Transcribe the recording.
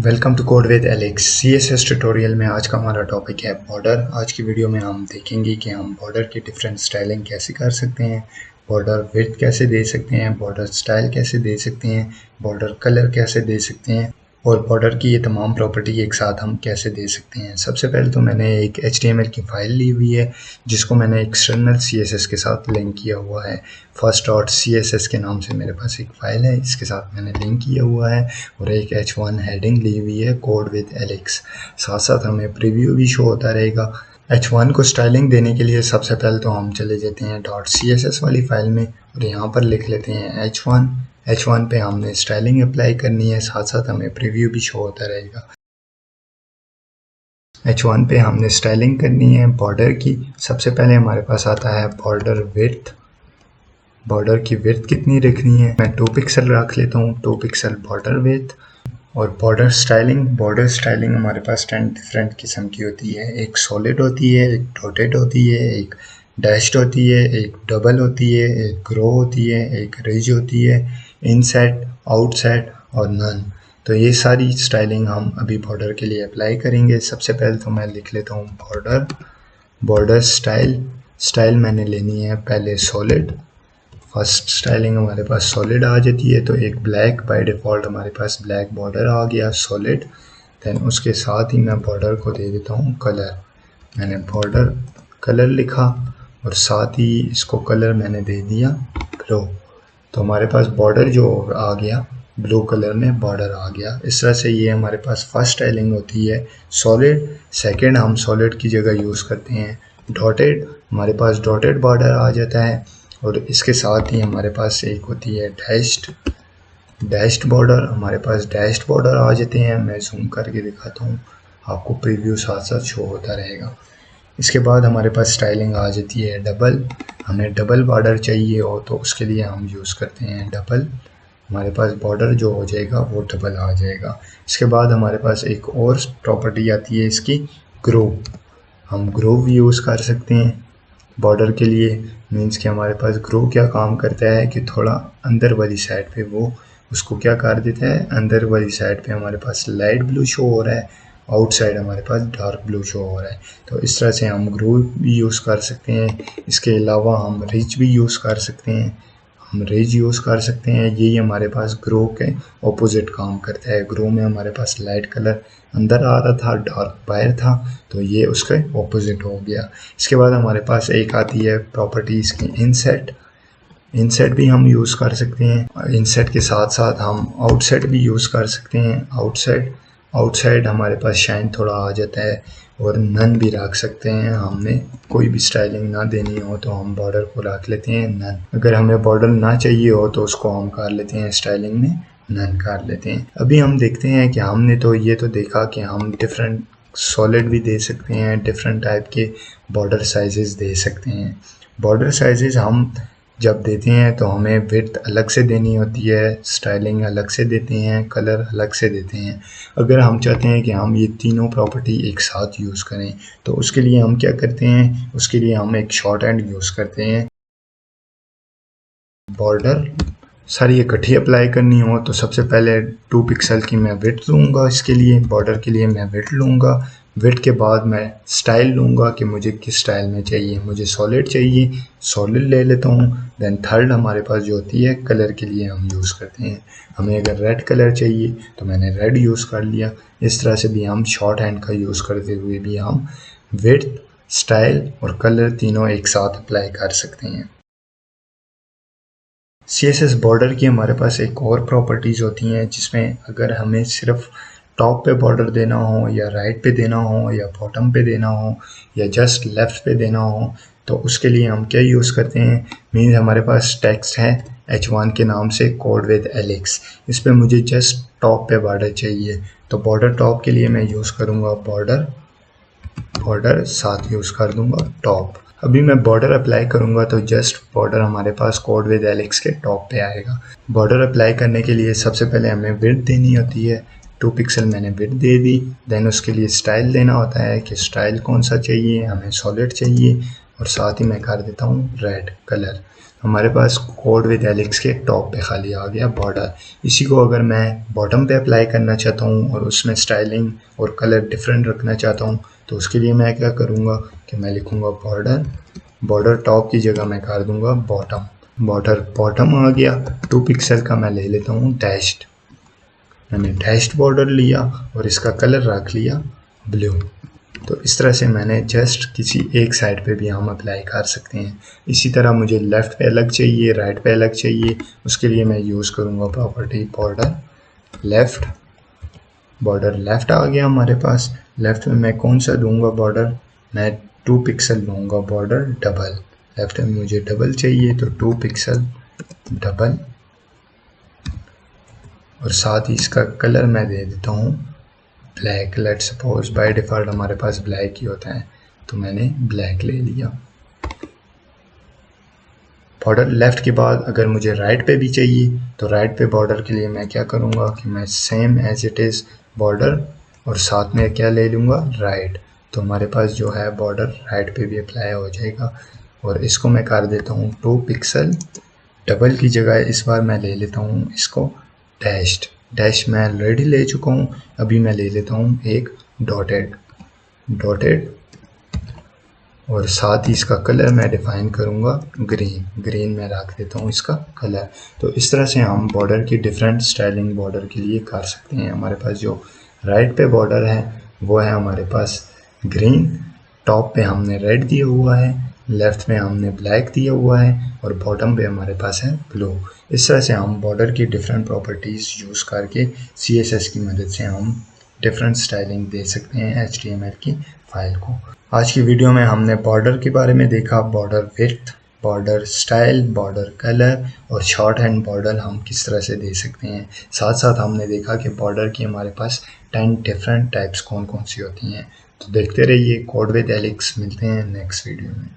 Welcome to code with Alex. CSS tutorial में आज का हमारा टॉपिक है बॉर्डर। आज की वीडियो में हम देखेंगे कि हम बॉर्डर की डिफरेंट स्टाइलिंग कैसे कर सकते हैं, बॉर्डर विड्थ कैसे दे सकते हैं, बॉर्डर स्टाइल कैसे दे सकते हैं, बॉर्डर कलर कैसे दे सकते हैं और बॉर्डर की ये तमाम प्रॉपर्टी एक साथ हम कैसे दे सकते हैं। सबसे पहले तो मैंने एक HTML की फ़ाइल ली हुई है जिसको मैंने एक्सटर्नल CSS के साथ लिंक किया हुआ है। first.css के नाम से मेरे पास एक फ़ाइल है, इसके साथ मैंने लिंक किया हुआ है और एक H1 हेडिंग ली हुई है कोड विद एलेक्स। साथ साथ हमें प्रीव्यू भी शो होता रहेगा। H1 को स्टाइलिंग देने के लिए सबसे पहले तो हम चले जाते हैं .css वाली फ़ाइल में और यहाँ पर लिख लेते हैं H1 पे हमने स्टाइलिंग अप्लाई करनी है, साथ साथ हमें प्रीव्यू भी शो होता रहेगा। H1 पे हमने स्टाइलिंग करनी है बॉर्डर की। सबसे पहले हमारे पास आता है बॉर्डर विड्थ। बॉर्डर की विड्थ कितनी रखनी है, मैं 2 पिक्सल रख लेता हूँ, 2 पिक्सल बॉर्डर विड्थ। और बॉर्डर स्टाइलिंग हमारे पास 10 डिफरेंट किस्म की होती है। एक सॉलिड होती है, एक डॉटेड होती है, एक डैश्ड होती है, एक डबल होती है, एक ग्रो होती है, एक रिज होती है, इनसेट, आउटसेट और नन। तो ये सारी स्टाइलिंग हम अभी बॉर्डर के लिए अप्लाई करेंगे। सबसे पहले तो मैं लिख लेता हूँ बॉर्डर स्टाइल मैंने लेनी है पहले सॉलिड। फर्स्ट स्टाइलिंग हमारे पास सॉलिड आ जाती है, तो एक ब्लैक, बाय डिफ़ॉल्ट हमारे पास ब्लैक बॉर्डर आ गया सॉलिड। देन उसके साथ ही मैं बॉर्डर को दे देता हूँ कलर। मैंने बॉर्डर कलर लिखा और साथ ही इसको कलर मैंने दे दिया ब्लू। तो हमारे पास बॉर्डर जो आ गया ब्लू कलर में बॉर्डर आ गया। इस तरह से ये हमारे पास फर्स्ट स्टाइलिंग होती है सॉलिड। सेकंड हम सॉलिड की जगह यूज़ करते हैं डॉटेड। हमारे पास डॉटेड बॉर्डर आ जाता है और इसके साथ ही हमारे पास एक होती है डैश्ड बॉर्डर। हमारे पास डैश्ड बॉर्डर आ जाते हैं। मैं जूम करके दिखाता हूँ, आपको प्रीव्यू साथ साथ शो होता रहेगा। इसके बाद हमारे पास स्टाइलिंग आ जाती है डबल। हमें डबल बॉर्डर चाहिए हो तो उसके लिए हम यूज़ करते हैं डबल। हमारे पास बॉर्डर जो हो जाएगा वो डबल आ जाएगा। इसके बाद हमारे पास एक और प्रॉपर्टी आती है इसकी ग्रो। हम ग्रो भी यूज़ कर सकते हैं बॉर्डर के लिए। मीन्स कि हमारे पास ग्रो क्या काम करता है कि थोड़ा अंदर वाली साइड पे वो उसको क्या कर देता है, अंदर वाली साइड पे हमारे पास लाइट ब्लू शो हो रहा है, आउटसाइड हमारे पास डार्क ब्लू शो हो रहा है। तो इस तरह से हम ग्रो भी यूज़ कर सकते हैं। इसके अलावा हम रिच भी यूज़ कर सकते हैं, यही हमारे पास ग्रो के ऑपोजिट काम करता है। ग्रो में हमारे पास लाइट कलर अंदर आ रहा था, डार्क बाहर था, तो ये उसके ऑपोजिट हो गया। इसके बाद हमारे पास एक आती है प्रॉपर्टी इसकी इनसेट भी हम यूज़ कर सकते हैं। इनसेट के साथ साथ हम आउटसेट भी यूज़ कर सकते हैं। आउटसाइड हमारे पास शाइन थोड़ा आ जाता है और नन भी रख सकते हैं। हमने कोई भी स्टाइलिंग ना देनी हो तो हम बॉर्डर को रख लेते हैं नन। अगर हमें बॉर्डर ना चाहिए हो तो उसको हम कर लेते हैं स्टाइलिंग में नन कर लेते हैं। अभी हम देखते हैं कि हमने तो ये तो देखा कि हम डिफरेंट सॉलिड भी दे सकते हैं, डिफरेंट टाइप के बॉर्डर साइजेस दे सकते हैं। बॉर्डर साइजेस हम जब देते हैं तो हमें विड्थ अलग से देनी होती है, स्टाइलिंग अलग से देते हैं, कलर अलग से देते हैं। अगर हम चाहते हैं कि हम ये तीनों प्रॉपर्टी एक साथ यूज़ करें तो उसके लिए हम क्या करते हैं, उसके लिए हम एक शॉर्ट हैंड यूज़ करते हैं। बॉर्डर सारी इकट्ठी अप्लाई करनी हो तो सबसे पहले 2 पिक्सल की मैं विड्थ लूँगा। इसके लिए बॉर्डर के लिए मैं विड्थ लूँगा। विड्थ के बाद मैं स्टाइल लूँगा कि मुझे किस स्टाइल में चाहिए, मुझे सॉलिड चाहिए, सॉलिड ले लेता हूँ। देन थर्ड हमारे पास जो होती है कलर के लिए हम यूज़ करते हैं। हमें अगर रेड कलर चाहिए तो मैंने रेड यूज़ कर लिया। इस तरह से भी हम शॉर्ट हैंड का यूज़ करते हुए भी हम विड्थ, स्टाइल और कलर तीनों एक साथ अप्लाई कर सकते हैं। CSS बॉर्डर की हमारे पास एक और प्रॉपर्टीज़ होती हैं जिसमें अगर हमें सिर्फ टॉप पे बॉर्डर देना हो या राइट पे देना हो या बॉटम पे देना हो या जस्ट लेफ़्ट पे देना हो तो उसके लिए हम क्या यूज़ करते हैं। मीन्स हमारे पास टेक्स्ट है H1 के नाम से कोड विद एलेक्स। इस पर मुझे जस्ट टॉप पे बॉर्डर चाहिए तो बॉर्डर टॉप के लिए मैं यूज़ करूँगा बॉर्डर साथ यूज़ कर दूँगा टॉप। अभी मैं बॉर्डर अप्लाई करूँगा तो जस्ट बॉर्डर हमारे पास कोड विद एलेक्स के टॉप पे आएगा। बॉर्डर अप्लाई करने के लिए सबसे पहले हमें विड्थ देनी होती है। 2 पिक्सल मैंने विड्थ दे दी। देन उसके लिए स्टाइल देना होता है कि स्टाइल कौन सा चाहिए, हमें सॉलिड चाहिए और साथ ही मैं कर देता हूँ रेड कलर। हमारे पास कोड विद एलिक्स के टॉप पे खाली आ गया बॉर्डर। इसी को अगर मैं बॉटम पे अप्लाई करना चाहता हूँ और उसमें स्टाइलिंग और कलर डिफरेंट रखना चाहता हूँ तो उसके लिए मैं क्या करूँगा कि मैं लिखूँगा बॉर्डर टॉप की जगह मैं कर दूँगा बॉटम। बॉटम आ गया। 2 पिक्सल का मैं ले लेता हूँ डैश्ड। मैंने डैश्ड बॉर्डर लिया और इसका कलर रख लिया ब्लू। तो इस तरह से मैंने जस्ट किसी एक साइड पे भी हम अप्लाई कर सकते हैं। इसी तरह मुझे लेफ़्ट पे अलग चाहिए, राइट पे अलग चाहिए, उसके लिए मैं यूज़ करूँगा प्रॉपर्टी बॉर्डर लेफ़्ट आ गया हमारे पास। लेफ़्ट में मैं कौन सा दूंगा बॉर्डर, मैं 2 पिक्सल दूंगा बॉर्डर डबल। लेफ़्ट में मुझे डबल चाहिए तो 2 पिक्सल डबल और साथ ही इसका कलर मैं दे देता हूँ black. Let's suppose by default हमारे पास ब्लैक ही होता है तो मैंने ब्लैक ले लिया। बॉर्डर लेफ़्ट के बाद अगर मुझे राइट पे भी चाहिए तो राइट पे बॉर्डर के लिए मैं क्या करूँगा कि मैं same as it is border और साथ में क्या ले लूँगा राइट। तो हमारे पास जो है बॉर्डर राइट पे भी अप्लाई हो जाएगा। और इसको मैं कर देता हूँ 2 पिक्सल डबल की जगह इस बार मैं ले लेता हूँ इसको डैश मैं ऑलरेडी ले चुका हूँ। अभी मैं ले लेता हूँ एक डॉटेड और साथ ही इसका कलर मैं डिफ़ाइन करूँगा ग्रीन मैं रख देता हूँ इसका कलर। तो इस तरह से हम बॉर्डर की डिफरेंट स्टाइलिंग बॉर्डर के लिए कर सकते हैं। हमारे पास जो राइट पे बॉर्डर है वो है हमारे पास ग्रीन, टॉप पे हमने रेड दिया हुआ है, लेफ़्ट में हमने ब्लैक दिया हुआ है और बॉटम पे हमारे पास है ब्लू। इस तरह से हम बॉर्डर की डिफरेंट प्रॉपर्टीज़ यूज़ करके CSS की मदद से हम डिफरेंट स्टाइलिंग दे सकते हैं HTML की फ़ाइल को। आज की वीडियो में हमने बॉर्डर के बारे में देखा, border width, border style, border colour और शॉर्ट हैंड बॉर्डर हम किस तरह से दे सकते हैं। साथ साथ हमने देखा कि बॉर्डर की हमारे पास 10 डिफरेंट टाइप्स कौन कौन सी होती हैं। तो देखते रहिए कोड विद एलिक्स। मिलते हैं नेक्स्ट वीडियो में।